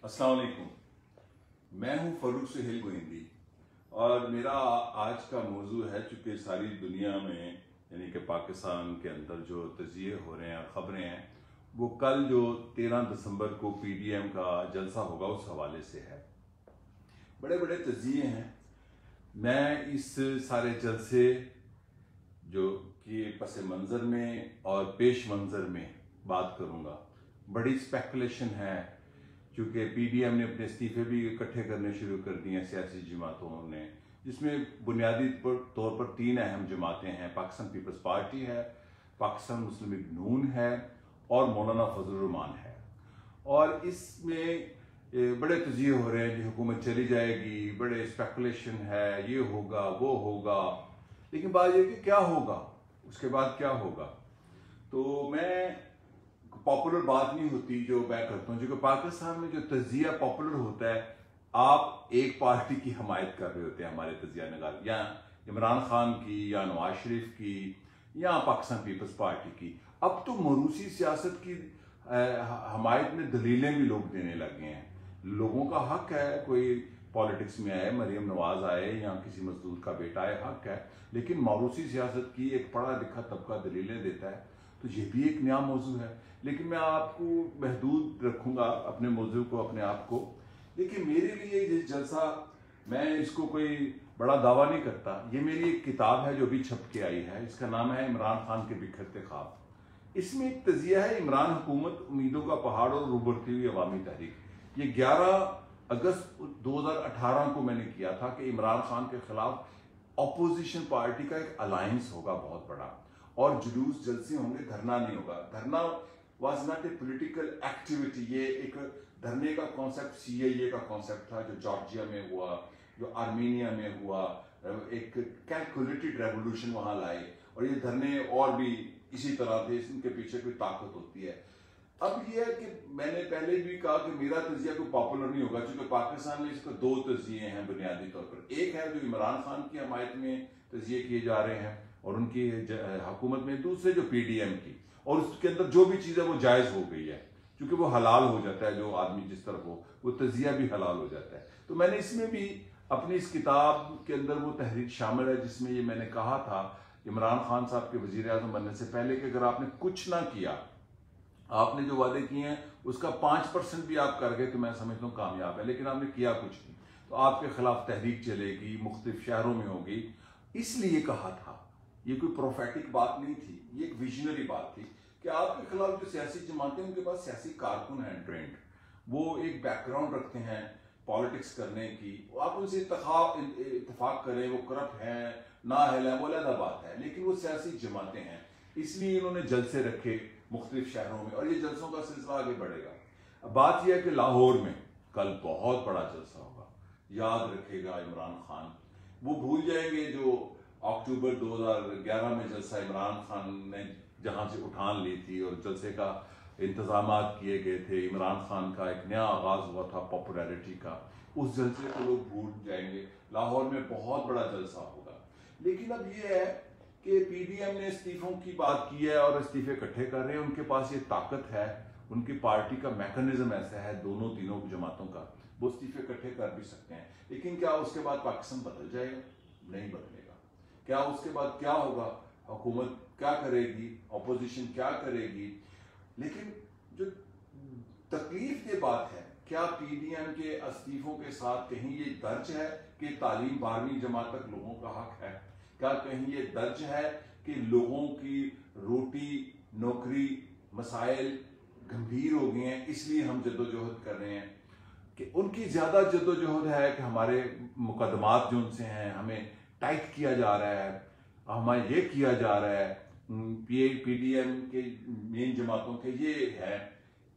अस्सलाम वालेकुम। मैं हूं फरूक सुहेल गोइंदी और मेरा आज का मौजू है, चूंकि सारी दुनिया में यानी कि पाकिस्तान के अंदर जो तजिए हो रहे हैं और ख़बरें हैं वो कल जो 13 दिसंबर को PDM का जलसा होगा उस हवाले से है। बड़े बड़े तजिए हैं। मैं इस सारे जलसे जो कि पस मंज़र में और पेश मंज़र में बात करूँगा। बड़ी स्पेकुलेशन है क्योंकि PDM ने अपने इस्तीफे भी इकट्ठे करने शुरू कर दिए हैं सियासी जमातों ने, जिसमें बुनियादी तौर पर 3 अहम जमातें हैं। पाकिस्तान पीपल्स पार्टी है, पाकिस्तान मुस्लिम लीग नून है और मौलाना फजल रहमान है। और इसमें बड़े तजिए हो रहे हैं कि हुकूमत चली जाएगी, बड़े स्पेकुलेशन है, ये होगा वो होगा, लेकिन बात यह कि क्या होगा, उसके बाद क्या होगा। तो मैं पॉपुलर बात नहीं होती जो मैं करता हूँ, क्योंकि पाकिस्तान में जो तजिया पॉपुलर होता है, आप एक पार्टी की हमायत कर रहे होते हैं, हमारे तजिया नगार, या इमरान खान की या नवाज शरीफ की या पाकिस्तान पीपल्स पार्टी की। अब तो मरूसी सियासत की हमायत में दलीलें भी लोग देने लगे हैं। लोगों का हक है, कोई पॉलिटिक्स में आए, मरियम नवाज आए या किसी मजदूर का बेटा आए, हक है, लेकिन मरूसी सियासत की एक पढ़ा लिखा तबका दलीलें देता है, तो ये भी एक नया मौजू है। लेकिन मैं आपको महदूद रखूंगा अपने मौजू को, अपने आप को। लेकिन मेरे लिए ये जलसा, मैं इसको कोई बड़ा दावा नहीं करता। ये मेरी एक किताब है जो भी छप के आई है, इसका नाम है इमरान खान के बिखरते ख्वाब। इसमें एक तजिया है इमरान हुकूमत, उम्मीदों का पहाड़ और उभरती हुई अवामी तहरीक। ये 11 अगस्त 2018 को मैंने किया था कि इमरान खान के खिलाफ अपोजिशन पार्टी का एक अलायंस होगा बहुत बड़ा, और जुलूस जलसे होंगे, धरना नहीं होगा। धरना was not a political activity. ये एक धरने का कॉन्सेप्ट CAA का कॉन्सेप्ट था, जो जॉर्जिया में हुआ, जो आर्मेनिया में हुआ, एक कैलकुलेटेड रेवोल्यूशन वहां लाए। और ये धरने और भी इसी तरह थे, इनके पीछे कोई ताकत होती है। अब ये है कि मैंने पहले भी कहा कि मेरा तजिया कोई पॉपुलर नहीं होगा, क्योंकि पाकिस्तान में इसके 2 तजिए हैं बुनियादी तौर पर। एक है जो इमरान खान की हमायत में तजिए किए जा रहे हैं और उनकी हुकूमत में, दूसरे जो PDM की, और उसके अंदर जो भी चीज़ है वो जायज़ हो गई है, क्योंकि वो हलाल हो जाता है। जो आदमी जिस तरफ हो वो तजिया भी हलाल हो जाता है। तो मैंने इसमें भी अपनी इस किताब के अंदर वो तहरीर शामिल है जिसमें ये मैंने कहा था इमरान खान साहब के वज़ीर आज़म बनने से पहले कि अगर आपने कुछ ना किया, आपने जो वादे किए हैं उसका 5% भी आप कर गए तो मैं समझता हूँ कामयाब है, लेकिन आपने किया कुछ नहीं, तो आपके खिलाफ तहरीक चलेगी, मुख्तलिफ शहरों में होगी। इसलिए कहा था, ये कोई प्रोफेटिक बात नहीं थी, ये एक विजनरी बात थी कि आपके खिलाफ जो सियासी जमातें, उनके पास सियासी कारकुन हैं ट्रेंड, वो एक बैकग्राउंड रखते हैं पॉलिटिक्स करने की। आप उनसे इतफाक करें, वो करप्ट हैं ना है, वो अलग बात है, लेकिन वो सियासी जमातें हैं। इसलिए इन्होंने जलसे रखे मुख्तलिफ शहरों में, और ये जलसों का सिलसिला आगे बढ़ेगा। अब बात यह है कि लाहौर में कल बहुत बड़ा जलसा होगा। याद रखेगा इमरान खान, वो भूल जाएंगे जो अक्टूबर 2011 में जलसा इमरान खान ने जहां से उठान ली थी और जलसे का इंतजाम किए गए थे। इमरान खान का एक नया आगाज हुआ था पॉपुलैरिटी का, उस जलसे को लोग भूल जाएंगे। लाहौर में बहुत बड़ा जलसा होगा। लेकिन अब ये है कि PDM ने इस्तीफों की बात की है और इस्तीफे इकट्ठे कर रहे हैं। उनके पास ये ताकत है, उनकी पार्टी का मैकेनिज्म ऐसा है, दोनों तीनों जमातों का, वो इस्तीफे इकट्ठे कर भी सकते हैं। लेकिन क्या उसके बाद पाकिस्तान बदल जाएगा? नहीं बदलेगा। क्या उसके बाद क्या होगा? हुकूमत क्या करेगी, अपोजिशन क्या करेगी? लेकिन जो तकलीफ ये बात है, क्या PDM के इस्तीफों के साथ कहीं ये दर्ज है कि तालीम 12वीं जमात तक लोगों का हक है? क्या कहीं ये दर्ज है कि लोगों की रोटी नौकरी मसाइल गंभीर हो गए हैं, इसलिए हम जद्दोजहद कर रहे हैं? कि उनकी ज्यादा जद्दोजहद है कि हमारे मुकदमात जो उनसे हैं हमें टाइट किया जा रहा है, हमें ये किया जा रहा है। PDM के मेन जमातों के ये है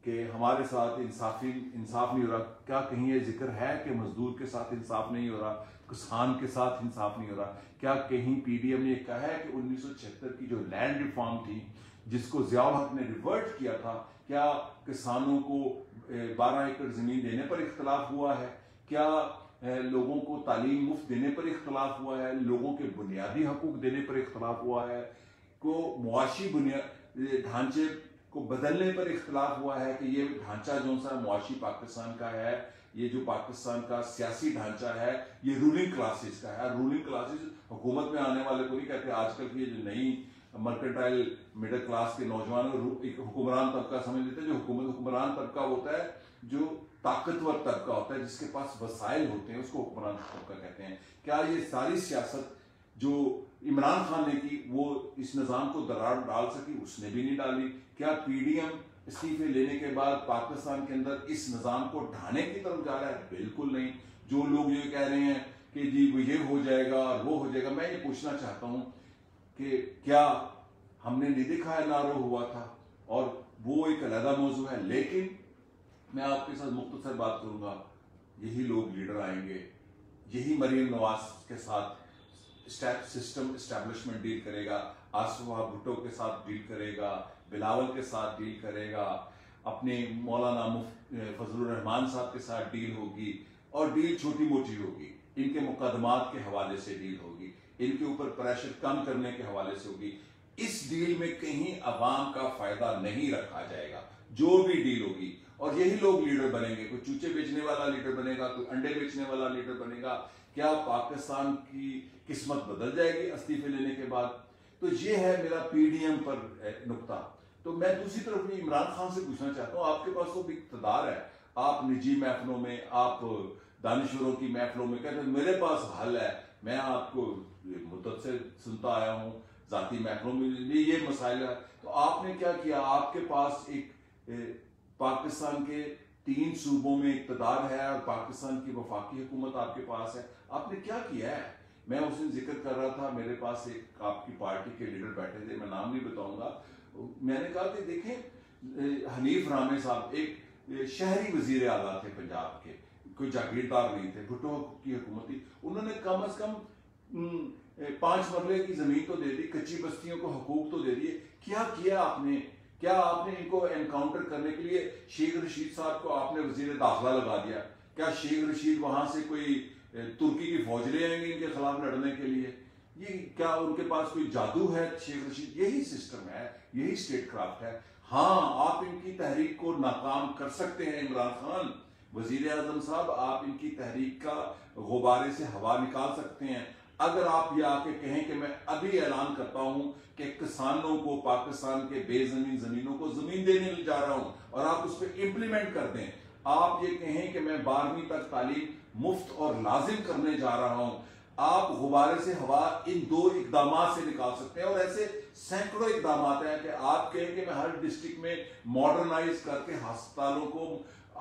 कि हमारे साथ इंसाफ नहीं हो रहा। क्या कहीं ये जिक्र है कि मजदूर के साथ इंसाफ नहीं हो रहा, किसान के साथ इंसाफ नहीं हो रहा? क्या कहीं PDM ने कहा है कि 1976 की जो लैंड रिफॉर्म थी, जिसको ज़ियाउल हक ने रिवर्ट किया था, क्या किसानों को 12 एकड़ जमीन देने पर इख्तलाफ हुआ है? क्या लोगों को तालीम मुफ्त देने पर इख्तलाफ हुआ है? लोगों के बुनियादी हकूक देने पर इख्तलाफ हुआ है? को मुआशी बुनियादी ढांचे को बदलने पर इख्तलाफ हुआ है कि ये ढांचा जो सा मुआशी पाकिस्तान का है, ये जो पाकिस्तान का सियासी ढांचा है, ये रूलिंग क्लासेस का है। रूलिंग क्लासेस हुकूमत में आने वाले को नहीं कहते। आजकल की जो नई मर्केंटाइल मिडिल क्लास के नौजवान एक हुक्मरान तबका समझ लेते हैं। जो हुक्मरान तबका होता है, जो ताकतवर तबका होता है, जिसके पास वसाइल होते हैं, उसको हुक्मरान तबका कहते हैं। क्या ये सारी सियासत जो इमरान खान ने की वो इस निज़ाम को दरार डाल सकी? उसने भी नहीं डाली। क्या पीडीएम इस्तीफे लेने के बाद पाकिस्तान के अंदर इस निज़ाम को ढाने की तरफ जा रहा है? बिल्कुल नहीं। जो लोग ये कह रहे हैं कि जी वो ये हो जाएगा और वो हो जाएगा, मैं ये पूछना चाहता हूं कि क्या हमने नहीं देखा है नारो हुआ था? और वो एक अलग मौजू है। लेकिन मैं आपके साथ मुख्तसर बात करूंगा। यही लोग लीडर आएंगे, यही मरीम नवाज के साथ सिस्टम एस्टेब्लिशमेंट डील करेगा, आसिफ भुट्टो के साथ डील करेगा, बिलावल के साथ डील करेगा, अपने मौलाना फजलुर रहमान साहब के साथ डील होगी। और डील छोटी मोटी होगी, इनके मुकदमात के हवाले से डील होगी, इनके ऊपर प्रेशर कम करने के हवाले से होगी। इस डील में कहीं अवाम का फायदा नहीं रखा जाएगा, जो भी डील होगी। और यही लोग लीडर बनेंगे। कोई चूचे बेचने वाला लीडर बनेगा, कोई अंडे बेचने वाला लीडर बनेगा। क्या पाकिस्तान की किस्मत बदल जाएगी इस्तीफे लेने के बाद? तो ये है मेरा पीडीएम पर नुक्ता। तो मैं दूसरी तरफ इमरान खान से पूछना चाहता हूँ, आपके पास तो इक़्तिदार है, आप निजी महफिलों में, आप दानिशवरों की महफिलों में कहते हैं मेरे पास हल है। मैं आपको मुद्दत से सुनता आया हूँ, जाती महफिलों में ये मसाइल है। तो आपने क्या किया? आपके पास एक पाकिस्तान के 3 सूबों में इक़्तिदार है और पाकिस्तान की वफाकी हुकूमत आपके पास है। आपने क्या किया है? मैं उस दिन जिक्र कर रहा था, मेरे पास एक आपकी पार्टी के लीडर बैठे थे, मैं नाम नहीं बताऊंगा। मैंने कहा कि देखें, हनीफ रामे साहब एक शहरी वजीर आला थे पंजाब के, कोई जागीरदार नहीं थे, भुट्टो की हुकूमत थी। उन्होंने कम अज कम 5 मरले की जमीन तो दे दी, कच्ची बस्तियों को हकूक तो दे दिए। क्या किया आपने? क्या आपने इनको एनकाउंटर करने के लिए शेख रशीद साहब को आपने वजीर दाखिला लगा दिया? क्या शेख रशीद वहां से कोई तुर्की की फौज ले आएंगे इनके खिलाफ लड़ने के लिए? ये क्या उनके पास कोई जादू है शेख रशीद? यही सिस्टम है, यही स्टेट क्राफ्ट है। हाँ, आप इनकी तहरीक को नाकाम कर सकते हैं इमरान खान, वजीर आजम साहब, आप इनकी तहरीक का गुब्बारे से हवा निकाल सकते हैं। अगर आप ये आके कहें कि मैं अभी ऐलान करता हूं कि किसानों को, पाकिस्तान के बेजमीन जमीनों को जमीन देने जा रहा हूं, और आप उस पर इंप्लीमेंट कर दें। आप ये कहें कि मैं 12वीं तक तालीम मुफ्त और लाजिम करने जा रहा हूं, आप गुब्बारे से हवा इन 2 इकदाम से निकाल सकते हैं। और ऐसे सैकड़ों इकदाम हैं कि आप कहें कि मैं हर डिस्ट्रिक्ट में मॉडर्नाइज करके अस्पतालों को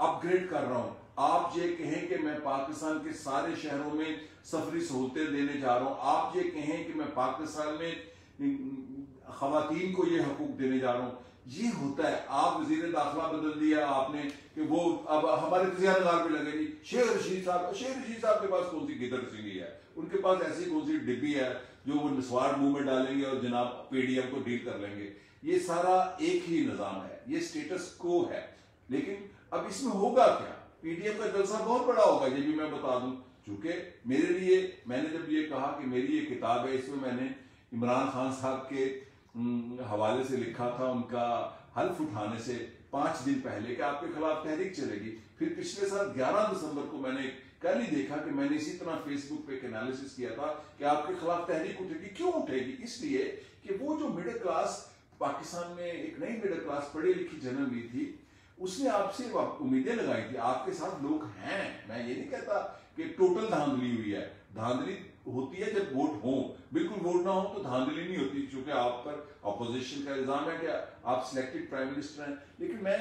अपग्रेड कर रहा हूं। आप ये कहें कि मैं पाकिस्तान के सारे शहरों में सफरी सहूलतें देने जा रहा हूं। आप ये कहें कि मैं पाकिस्तान में खवातीन को ये हकूक देने जा रहा हूं। ये होता है। आप वजीर दाखिला बदल दिया आपने कि वो अब हमारे तजियानगार में लगेगी। शेख रशीद साहब के पास कौन सी गिदर सिंगी है? उनके पास ऐसी कौन सी डिब्बी है जो वो निस्वार मुंह में डालेंगे और जनाब पीडीएम को डील कर लेंगे? ये सारा एक ही निजाम है, ये स्टेटस को है। लेकिन अब इसमें होगा क्या? पीडीएम का जलसा बहुत बड़ा होगा, ये भी मैं बता दूं। चूंकि मेरे लिए, मैंने जब ये कहा कि मेरी ये किताब है, इसमें मैंने इमरान खान साहब के हवाले से लिखा था, उनका हल्फ उठाने से 5 दिन पहले कि आपके खिलाफ तहरीक चलेगी। फिर पिछले साल 11 दिसंबर को मैंने कल ही देखा कि मैंने इसी तरह फेसबुक पे एक एनालिसिस किया था कि आपके खिलाफ तहरीक उठेगी। क्यों उठेगी? इसलिए कि वो जो मिडिल क्लास पाकिस्तान में, एक नई मिडिल क्लास पढ़ी लिखी जन्म ली थी, उसने आपसे उम्मीदें लगाई थी। आपके साथ लोग हैं, मैं ये नहीं कहता कि टोटल धांधली हुई है। धांधली होती है जब वोट हो, बिल्कुल वोट ना हो तो धांधली नहीं होती। क्योंकि आप पर अपोजिशन का इल्जाम है कि आप सिलेक्टेड प्राइम मिनिस्टर हैं। लेकिन मैं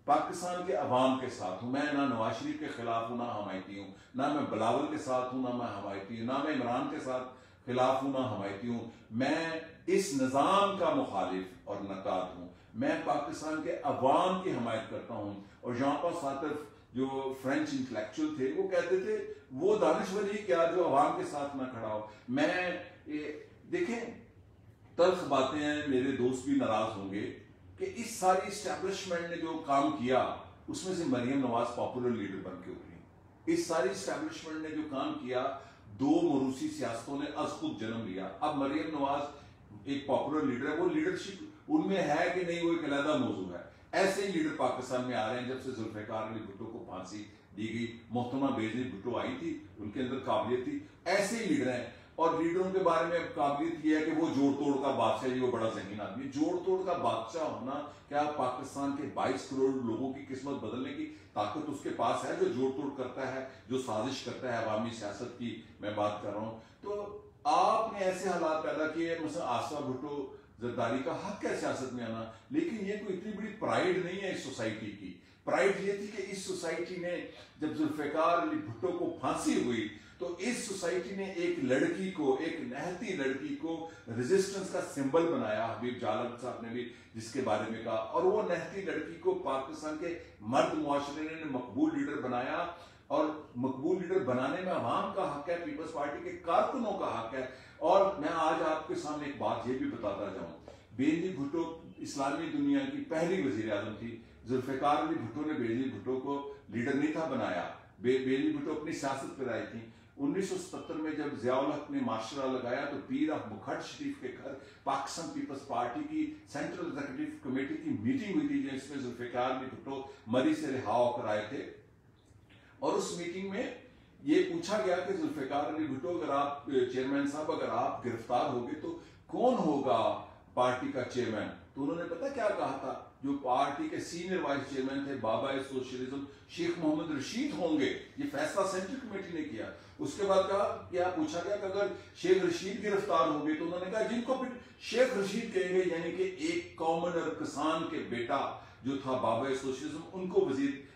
पाकिस्तान के अवाम के साथ हूं। मैं ना नवाज शरीफ के खिलाफ हूं, ना हमायती हूं, ना मैं बिलावल के साथ हूं, ना मैं हमायती हूं, ना मैं इमरान के साथ खिलाफ हूं, ना हमायती हूं। मैं इस निजाम का मुखालिफ और नकाद हूं। मैं पाकिस्तान के अवाम की हमायत करता हूं। और जहां पर सातिफ जो फ्रेंच इंटेलेक्चुअल थे वो कहते थे वो दानिशवरी क्या जो अवाम के साथ ना खड़ा हो। देखें, तल्ख बातें हैं, मेरे दोस्त भी नाराज होंगे कि इस सारी इस्टेब्लिशमेंट ने जो काम किया उसमें से मरियम नवाज पॉपुलर लीडर बन के उभरी। इस सारी इस्टेब्लिशमेंट ने जो काम किया, 2 मरूसी सियासतों ने अज खुद जन्म लिया। अब मरियम नवाज एक पॉपुलर लीडर है, वो लीडरशिप उनमें है कि नहीं वो एक अलग मौजू है। ऐसे ही लीडर पाकिस्तान में आ रहे हैं। जब से जुल्फिकार अली भुट्टो को फांसी दी गई, मोहतरमा बेनजीर भुट्टो आई थी, उनके अंदर काबिलियत थी, ऐसे ही लीडर हैं। और लीडरों के बारे में काबिलियत यह है कि वो जोड़ तोड़ का बादशाह, वो बड़ा ज़हीन आदमी। जोड़ तोड़ का बादशाह होना, क्या पाकिस्तान के 22 करोड़ लोगों की किस्मत बदलने की ताकत उसके पास है, जो जोड़ तोड़ करता है, जो साजिश करता है अवामी सियासत की मैं बात कर रहा हूँ। तो आपने ऐसे हालात पैदा किए, मतलब आसिफा भुट्टो जरदारी का हक है सियासत में आना, लेकिन ये कोई इतनी बड़ी प्राइड नहीं है इस सोसाइटी की। प्राइड ये थी कि इस सोसाइटी ने, जब जुल्फिकार अली भुट्टो को फांसी हुई, तो इस सोसाइटी ने एक लड़की को, एक नहती लड़की को रेजिस्टेंस का सिंबल बनाया। हबीब जालम साहब ने भी जिसके बारे में कहा, और वो नहती लड़की को पाकिस्तान के मर्द मुआशरे ने मकबूल लीडर बनाया। और मकबूल लीडर बनाने में अवाम का हक है, पीपल्स पार्टी के कारकुनों का हक है। और मैं आज आपके सामने एक बात ये भी बताता जाऊं, बेनजीर भुट्टो इस्लामी दुनिया की पहली वजीर आजम थी। जुल्फिकार अली भुट्टो ने बेनजीर भुट्टो को लीडर नहीं था बनाया, बेनजीर भुट्टो अपनी सियासत पर आई थी। 1977 में जब ज़ियाउल हक ने माशरा लगाया, तो पीर ऑफ मुखर्ज शरीफ के घर पाकिस्तान पीपल्स पार्टी की सेंट्रल एग्जीक्यूटिव कमेटी की मीटिंग हुई थी, जिसमें जुल्फिकार अली भुट्टो मरी से रिहा होकर आए थे। और उस मीटिंग में ये पूछा गया कि जुल्फिकार अली भुट्टो, अगर आप चेयरमैन साहब, अगर आप गिरफ्तार होंगे तो कौन होगा पार्टी का चेयरमैन? तो उन्होंने पता क्या कहा था? जो पार्टी के सीनियर वाइस चेयरमैन थे, बाबा सोशलिज्म शेख मोहम्मद रशीद होंगे। ये फैसला सेंट्रल कमेटी ने किया। उसके बाद कहा, क्या पूछा गया कि अगर शेख रशीद गिरफ्तार होंगे, तो उन्होंने कहा जिनको फिर शेख रशीद कहेंगे, यानी कि एक कॉमनर किसान के बेटा जो था बाबा सोशलिज्म, उनको वजीर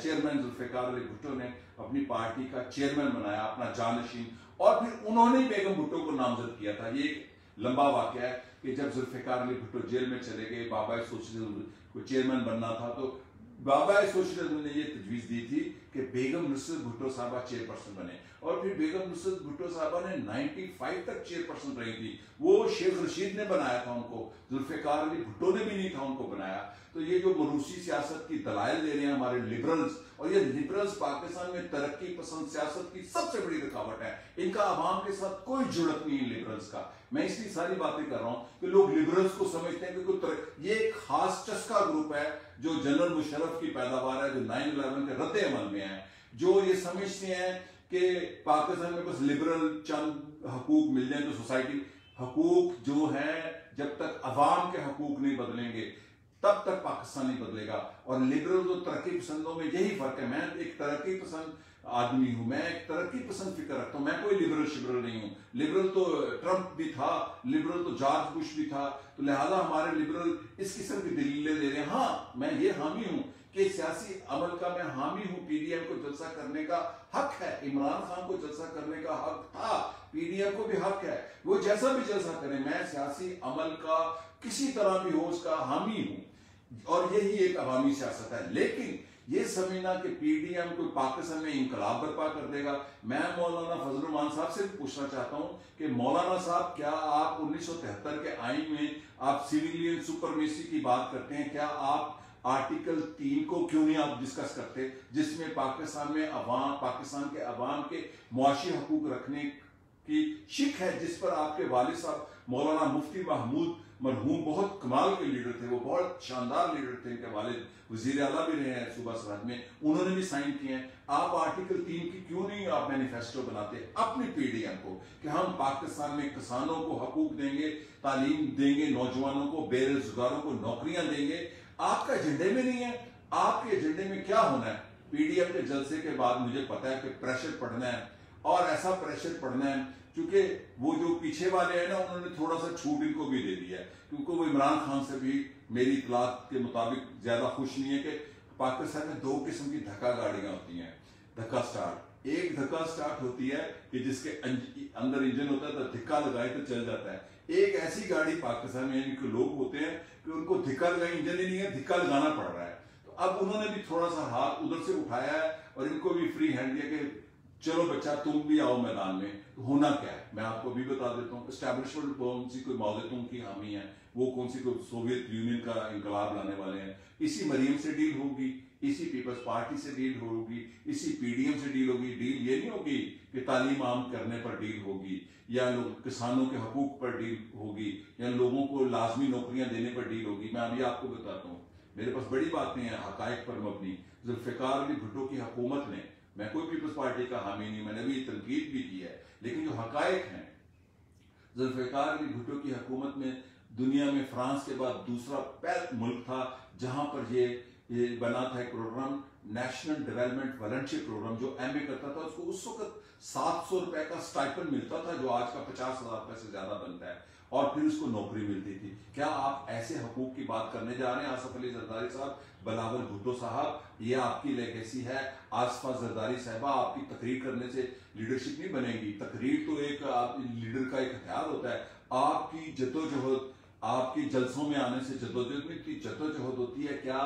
चेयरमैन जुल्फिकार अली भुट्टो ने अपनी पार्टी का चेयरमैन बनाया, अपना जानशीन। और फिर उन्होंने बेगम भुट्टो को नामजद किया था। ये लंबा वाकया है कि जब जुल्फिकार अली भुट्टो जेल में चले गए, बाबा सोशलिज्म को चेयरमैन बनना था, तो बाबा सोशलिज्म ने ये तजवीज दी थी कि बेगम नुसरत भुट्टो साहबा चेयरपर्सन बने। और फिर बेगम नुसरत भुट्टो साहबा ने 95 तक चेयरपर्सन रही थी। वो शेख रशीद ने बनाया था उनको, जुल्फिकार अली भुट्टो ने भी नहीं था उनको बनाया। तो ये जो मरूसी सियासत की दलाइल दे रहे हैं हमारे लिबरल्स, और ये लिबरल्स पाकिस्तान में तरक्की पसंद सियासत की सबसे बड़ी रुकावट है। इनका आवाम के साथ कोई जुड़त नहीं है लिबरल्स का। मैं इसलिए सारी बातें कर रहा हूं कि लोग लिबरल्स को समझते हैं कि ये एक खास चस्का ग्रुप है जो जनरल मुशर्रफ की पैदावार है, जो 9/11 के रद्द अमल में है, जो ये समझते हैं कि पाकिस्तान में बस लिबरल चंद हकूक मिल जाए तो सोसाइटी। हकूक जो है, जब तक अवाम के हकूक नहीं बदलेंगे तब तक पाकिस्तान नहीं बदलेगा। और लिबरल और तरक्की पसंदों में यही फर्क है। मैं एक तरक्की पसंद आदमी हूं, मैं एक तरक्की पसंद फिक्र रखता हूं, मैं कोई लिबरल शिबरल नहीं हूं। लिबरल तो ट्रंप भी था, लिबरल तो जॉर्ज बुश भी था, तो लिहाजा हमारे लिबरल इस किस्म की दलीलें दे रहे हैं। हाँ, मैं ये हामी हूं कि सियासी अमल का मैं हामी हूं। पीडीएम को जलसा करने का हक है, इमरान खान को जलसा करने का हक था, पीडीएम को भी हक है, वो जैसा भी जलसा करे। मैं सियासी अमल का किसी तरह भी हो उसका हामी हूं, और यही एक अवामी सियासत है। लेकिन ये समझना कि पीडीएम कोई पाकिस्तान में इंकलाब बर्पा कर देगा। मैं मौलाना फजल रहमान साहब से पूछना चाहता हूं कि मौलाना साहब, क्या आप 1973 के आईन में आप सिविलियन सुपरमेसी की बात करते हैं? क्या आप आर्टिकल 3 को क्यों नहीं आप डिस्कस करते, जिसमें पाकिस्तान में पाकिस्तान के अवाम के मुआशी हकूक रखने की शिक है, जिस पर आपके वालिद साहब मौलाना मुफ्ती महमूद मरहूम बहुत कमाल के लीडर थे, वो बहुत शानदार लीडर थे। इनके वालिद वजीर आला भी रहे हैं सूबा सरहद में, उन्होंने भी साइन किए हैं। आप आर्टिकल 3 की क्यों नहीं आप मैनिफेस्टो बनाते अपनी पीडीएम को, कि हम पाकिस्तान में किसानों को हकूक देंगे, तालीम देंगे, नौजवानों को, बेरोजगारों को नौकरियां देंगे। आपका एजेंडे में नहीं है। आपके एजेंडे में क्या होना है? पीडीएम के जलसे के बाद मुझे पता है कि प्रेशर पड़ना है, और ऐसा प्रेशर पड़ना है क्योंकि वो जो पीछे वाले हैं ना, उन्होंने थोड़ा सा छूट इनको भी दे दिया है, क्योंकि वो इमरान खान से भी मेरी इतलात के मुताबिक ज्यादा खुश नहीं है। कि पाकिस्तान में 2 किस्म की धक्का गाड़ियां होती हैं, धक्का स्टार्ट। एक धक्का स्टार्ट होती है कि जिसके अंदर इंजन होता है, तो धक्का लगाए तो चल जाता है। एक ऐसी गाड़ी पाकिस्तान में यानी लोग होते हैं कि उनको धक्का लगाए, इंजन ही नहीं है, धक्का लगाना पड़ रहा है। तो अब उन्होंने भी थोड़ा सा हाथ उधर से उठाया है, और इनको भी फ्री हैंड दिया कि चलो बच्चा तुम भी आओ मैदान में। तो होना क्या है मैं आपको भी बता देता हूँ। एस्टैब्लिशमेंट कौन सी कोई मौलतों की हामी है, वो कौन सी कोई सोवियत यूनियन का इनकलाब लाने वाले हैं। इसी मरियम से डील होगी, इसी पीपल्स पार्टी से डील होगी, इसी पीडीएम से डील होगी। डील ये नहीं होगी कि तालीम आम करने पर डील होगी, या लोग किसानों के हकूक पर डील होगी, या लोगों को लाजमी नौकरियां देने पर डील होगी। मैं अभी आपको बताता हूँ, मेरे पास बड़ी बातें हैं हकायक पर मबनी। जुल्फ़िकार अली भुट्टो की हुकूमत ने, मैं कोई पीपल्स पार्टी का हामी नहीं, मैंने भी तनकीद भी की है, लेकिन जो हकायक हैं, जुल्फ़िकार अली भुट्टो की हुकूमत में दुनिया में फ्रांस के बाद दूसरा पहला मुल्क था जहां पर ये बना था एक program, national development volunteer program. जो एमए करता था उसको उस वक्त 700 रुपए का स्टाइपेंड मिलता था, जो आज का 50,000 रुपए से ज्यादा बनता है, और फिर उसको नौकरी मिलती थी। क्या आप ऐसे हकूक की बात करने जा रहे हैं आसफ अली जरदारी साहब, बिलावल भुट्टो साहब? ये आपकी लेगेसी है। आसफा जरदारी साहबा, आपकी तकरीर करने से लीडरशिप नहीं बनेगी। तकरीर तो एक लीडर का एक हथियार होता है। आपकी जद्दोजहद, आपकी जलसों में आने से जद्दोजहद में इतनी जद्दोजहद होती है। क्या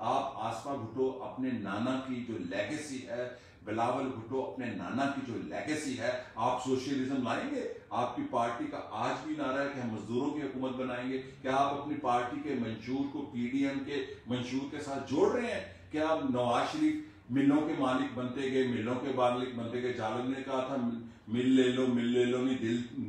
आप आसफा भुट्टो अपने नाना की जो लेगेसी है, बिलावल भुट्टो अपने नाना की जो लेगेसी है, आप सोशलिज्म लाएंगे? आपकी पार्टी का आज भी नारा है कि हम मजदूरों की हुकूमत बनाएंगे। क्या आप अपनी पार्टी के मंशूर को पीडीएम के मंशूर के साथ जोड़ रहे हैं? क्या आप नवाज शरीफ मिलों के मालिक बनते गए, मिलों के मालिक बनते गए? जालिम ने कहा था मिल ले लो, नहीं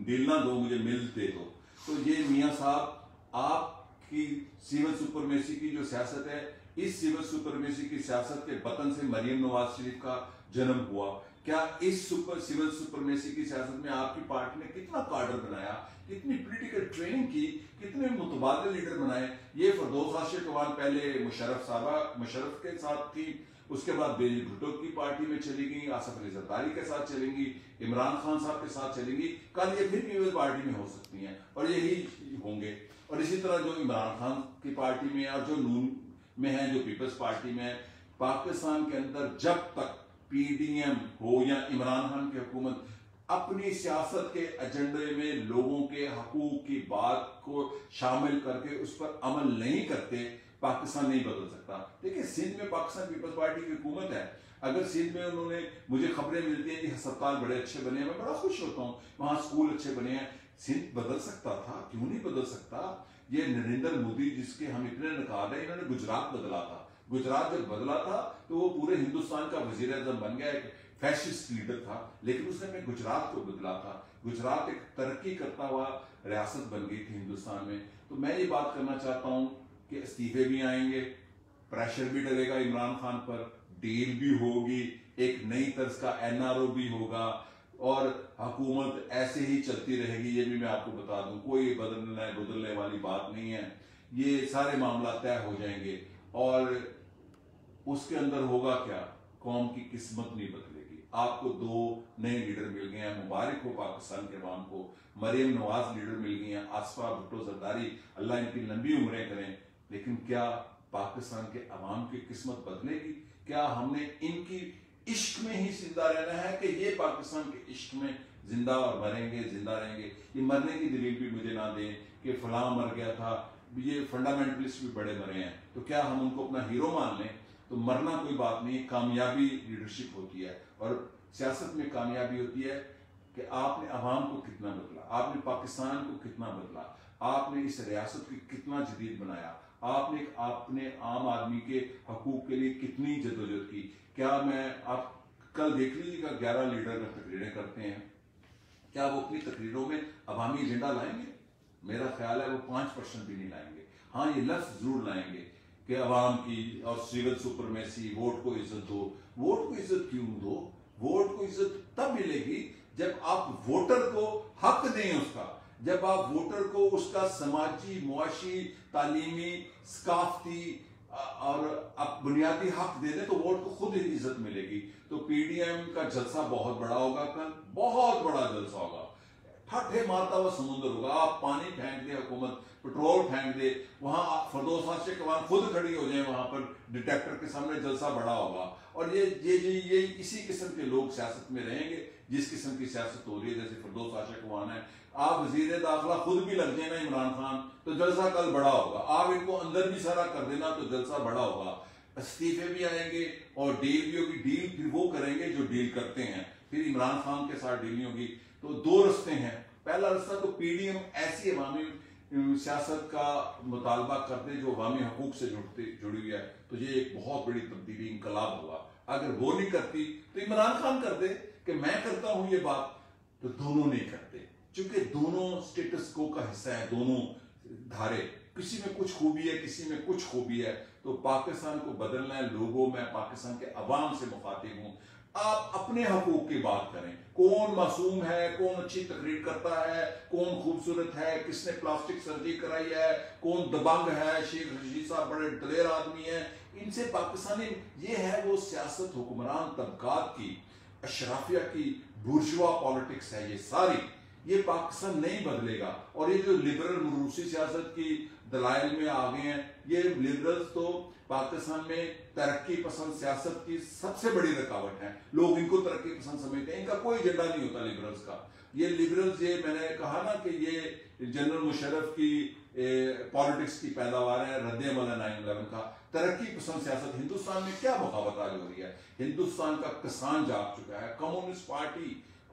दिल ना दो मुझे, मिल दे दो। तो ये मियां साहब, आपकी सिविल सुपरमेसी की जो सियासत है, इस सिविल सुपरमेसी की सियासत के बतन से मरियम नवाज शरीफ का जन्म हुआ। क्या इस सिविल सुपरमेसी की सियासत में आपकी पार्टी ने कितना कार्डर बनाया, कितनी पॉलिटिकल ट्रेनिंग की, कितने मुतबादल लीडर बनाए? ये फरदौस आशिक अवान पहले मुशर्रफ के साथ थी, उसके बाद बेनजीर भुट्टो की पार्टी में चली गई, आसफ अली जरदारी के साथ चलेंगी, इमरान खान साहब के साथ चलेंगी, कल ये फिर पीपल्स पार्टी में हो सकती हैं और यही होंगे। और इसी तरह जो इमरान खान की पार्टी में और जो नून में है, जो पीपल्स पार्टी में है, पाकिस्तान के अंदर जब तक पीडीएम हो या इमरान खान की हुकूमत अपनी सियासत के एजेंडे में लोगों के हकूक की बात को शामिल करके उस पर अमल नहीं करते, पाकिस्तान नहीं बदल सकता। देखिए, सिंध में पाकिस्तान पीपल्स पार्टी की हुकूमत है। अगर सिंध में उन्होंने, मुझे खबरें मिलती हैं कि अस्पताल बड़े अच्छे बने हैं, मैं बड़ा खुश होता हूँ, वहां स्कूल अच्छे बने हैं। सिंध बदल सकता था, क्यों नहीं बदल सकता? ये नरेंद्र मोदी, जिसके हम इतने नकार हैं, इन्होंने गुजरात बदला था। गुजरात जब बदला था तो वो पूरे हिंदुस्तान का वजीर आजम बन गया, एक फैशिस्ट लीडर था, लेकिन उसने अपने गुजरात को बदला था। गुजरात एक तरक्की करता हुआ रियासत बन गई थी हिंदुस्तान में। तो मैं ये बात करना चाहता हूं कि इस्तीफे भी आएंगे, प्रेशर भी डलेगा इमरान खान पर, डील भी होगी, एक नई तर्ज का एनआरओ भी होगा, और हुकूमत ऐसे ही चलती रहेगी। ये भी मैं आपको बता दूं, कोई बदलने वाली बात नहीं है। ये सारे मामला तय हो जाएंगे, और उसके अंदर होगा क्या? कौम की किस्मत नहीं बदलेगी। आपको 2 नए लीडर मिल गए हैं, मुबारक हो पाकिस्तान के अवाम को। मरियम नवाज लीडर मिल गई हैं, आसफा भुट्टो जरदारी, अल्लाह इनकी लंबी उम्रें करें। लेकिन क्या पाकिस्तान के अवाम की किस्मत बदलेगी? क्या हमने इनकी इश्क में ही जिंदा रहना है कि ये पाकिस्तान के इश्क में जिंदा और मरेंगे, जिंदा रहेंगे? ये मरने की दलील भी मुझे ना दें कि फलां मर गया था, ये फंडामेंटलिस्ट भी बड़े मरे हैं, तो क्या हम उनको अपना हीरो मान लें? तो मरना कोई बात नहीं, कामयाबी लीडरशिप होती है, और सियासत में कामयाबी होती है कि आपने अवाम को कितना बदला, आपने पाकिस्तान को कितना बदला, आपने इस रियासत को कितना जदीद बनाया, आपने अपने आम आदमी के हकूक के लिए कितनी जदोजहद की। क्या आप कल देख लीजिएगा, 11 लीडर तकरीरें करते हैं, क्या वो अपनी तकरीरों में अवामी एजेंडा लाएंगे? मेरा ख्याल है वो 5% भी नहीं लाएंगे। हाँ, ये लफ्ज जरूर लाएंगे कि अवाम की और सिविल सुपरमेसी, वोट को इज्जत दो। वोट को इज्जत क्यों दो? वोट को इज्जत तब मिलेगी जब आप वोटर को हक दें उसका, जब आप वोटर को उसका समाजी, मुआशी, तालीमी, सकाफती और अब बुनियादी हक दे दें, तो वोट को खुद ही इज्जत मिलेगी। तो पीडीएम का जलसा बहुत बड़ा होगा, कल बहुत बड़ा जलसा होगा, ठट्ठे मारता हुआ समुद्र होगा। आप पानी फेंक दे, हुकूमत पेट्रोल फेंक दे, वहां फरदौस आशिक अवान खुद खड़ी हो जाए वहां पर डिटेक्टर के सामने, जलसा बड़ा होगा। और ये इसी किस्म के लोग सियासत में रहेंगे, जिस किस्म की सियासत हो रही है, जैसे फरदौस आशिक अवान है। आप वजीर दाखिला खुद भी लग जाए ना इमरान खान, तो जलसा कल बड़ा होगा। आप इनको अंदर भी सारा कर देना तो जलसा बड़ा होगा। इस्तीफे भी आएंगे और डील भी होगी। डील फिर वो करेंगे जो डील करते हैं, फिर इमरान खान के साथ डील नहीं होगी। तो 2 रास्ते हैं। पहला रास्ता तो पीडीएम ऐसी अवामी सियासत का मुतालबा कर दे जो अवामी हकूक से जुड़ी हुई है, तो ये एक बहुत बड़ी तब्दीली, इंकलाब होगा। अगर वो नहीं करती तो इमरान खान कर दे कि मैं करता हूं ये बात तो दोनों नहीं करते, क्योंकि दोनों स्टेटस को का हिस्सा है, दोनों धारे, किसी में कुछ खूबी है, किसी में कुछ खूबी है। तो पाकिस्तान को बदलना है लोगों में, पाकिस्तान के अवाम से मुखातिब हूं, आप अपने हकूक की बात करें। कौन मासूम है, कौन अच्छी तकरीर करता है, कौन खूबसूरत है, किसने प्लास्टिक सर्जरी कराई है, कौन दबंग है, शेख रशीद साहब बड़े दलेर आदमी है, इनसे पाकिस्तानी, ये है वो सियासत हुक्मरान तबकात की, अशराफिया की, बुर्जुआ पॉलिटिक्स है ये सारी। ये पाकिस्तान नहीं बदलेगा। और ये जो लिबरल रूसी सियासत की दलाइल में आ गए हैं, ये लिबरल्स तो पाकिस्तान में तरक्की पसंद सियासत की सबसे बड़ी रुकावट है। लोग इनको तरक्की पसंद समझते हैं, इनका कोई एजेंडा नहीं होता लिबरल्स का। ये लिबरल्स, ये मैंने कहा ना कि ये जनरल मुशर्रफ की पॉलिटिक्स की पैदावार है, रद्द-ए-अमल है 9/11 का। तरक्की पसंद सियासत, हिंदुस्तान में क्या बगावत आज हो रही है, हिंदुस्तान का किसान जाग चुका है। कम्युनिस्ट पार्टी,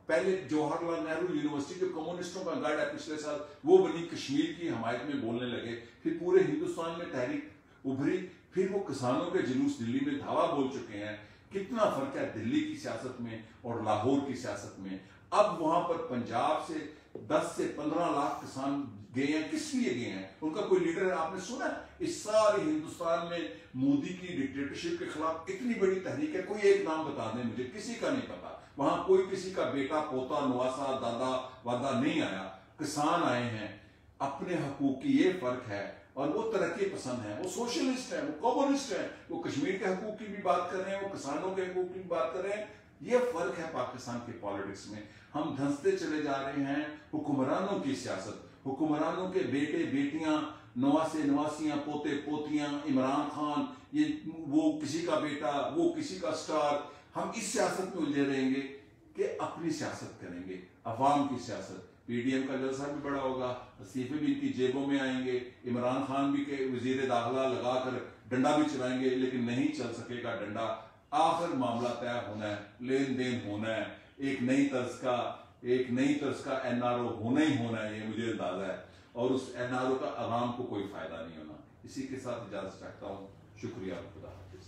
पहले जवाहरलाल नेहरू यूनिवर्सिटी जो कम्युनिस्टों का गढ़ है पिछले साल, वो बनी, कश्मीर की हमायत में बोलने लगे। फिर पूरे हिंदुस्तान में तहरीक उभरी, फिर वो किसानों के जुलूस दिल्ली में धावा बोल चुके हैं। कितना फर्क है दिल्ली की सियासत में और लाहौर की सियासत में। अब वहां पर पंजाब से 10 से 15 लाख किसान गए हैं, किस लिए गए हैं, उनका कोई लीडर है, आपने सुना? इस सारे हिंदुस्तान में मोदी की डिक्टेटरशिप के खिलाफ इतनी बड़ी तहरीक है, कोई एक नाम बता दें मुझे, किसी का नहीं पता। वहां कोई किसी का बेटा, पोता, नवासा, दादा वादा नहीं आया, किसान आए हैं। अपने हकूक की ये फर्क है। और वो तरक्की पसंद है, वो सोशलिस्ट है, वो कम्युनिस्ट है, वो कश्मीर के हकूक की भी बात कर रहे हैं, वो किसानों के हकूक की भी बात कर रहे हैं। ये फर्क है पाकिस्तान की पॉलिटिक्स में। हम धंसते चले जा रहे हैं हुक्मरानों की सियासत, हुक्मरानों के बेटे बेटियां, नवासे नवासियां, पोते पोतियां, इमरान खान, ये वो किसी का बेटा, वो किसी का स्टार। हम इस सियासत में उलझे रहेंगे कि अपनी सियासत करेंगे, अवाम की सियासत। पीडीएम का जलसा भी बड़ा होगा, इस्तीफे भी इनकी जेबों में आएंगे, इमरान खान भी के वजीर दाखिला लगाकर डंडा भी चलाएंगे, लेकिन नहीं चल सकेगा डंडा। आखिर मामला तय होना है, लेन देन होना है, एक नई तर्ज का एनआरओ होना ही होना है, ये मुझे अंदाजा है। और उस एनआरओ का आवाम को कोई फायदा नहीं होना। इसी के साथ इजाजत चाहता हूँ। शुक्रिया, खुदा हाफिज।